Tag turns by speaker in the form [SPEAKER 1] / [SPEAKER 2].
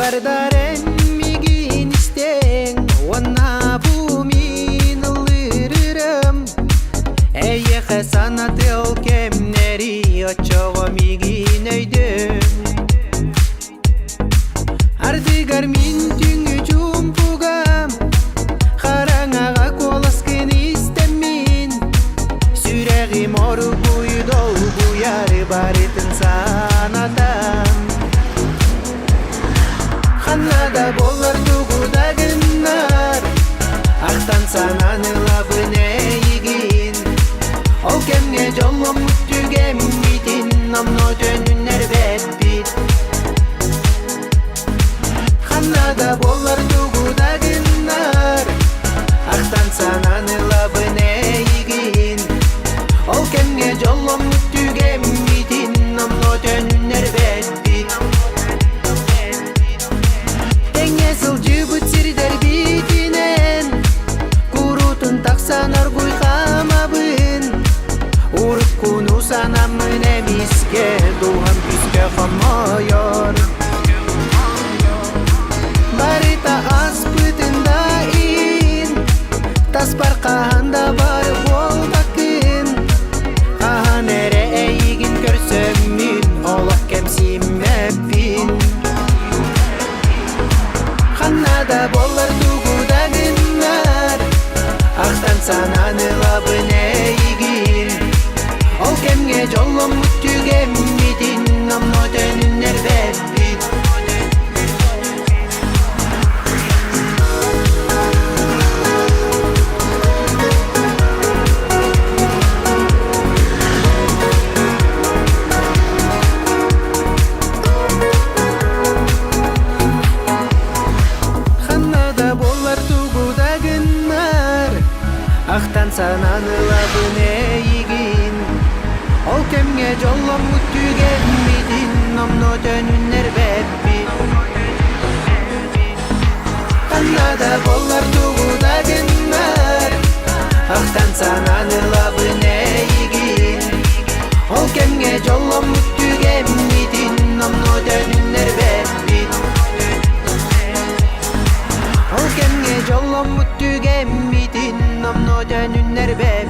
[SPEAKER 1] Бардaren мигин истең, онна бу мин ылырырым. Эйеха санаты ол кемнери, очого мигин өйдім. Ардыгар мин түңі жумпугам, қараңаға коласкын истемин. Сүрәғим ору буй дол буяры барытын санатам. Ханнада болар тугудагыннар, ақтан сананы лабыне егин. Ол кемге жолом мүттүгем битин, намно жөнүнер бет. Ханнада болар тугудагыннар, ақтан сананы лабыне егин. Ол кемге жолом мүттүгем битин, намно жөнүнер бет. Санар гуй хамабын, урып куну санамын эмиске, дуган күскө хамайор. Барыта аспытында ин, таспар каханда бар болдакын. Кахан эре эйигин көрсөм мин, олак кемсимеппин. Ханнада болар тугудагыннар, ақтан сананы лабыне егин. Ол кемге жолом мүттүгем битин, намно жөнүнер бет. Ханнада болар тугудагыннар, ақтан сананы лабыне егин. Ол кемге жолом мүттүгем битин, намно жөнүнер бет. Ханнада болар тугудагыннар, ақтан сананы лабыне егин. Ол кемге жолом мүттүгем битин, намно жөнүнер бет. Ол кемге жолом мүттүгем битин, намно жөнүнер бет.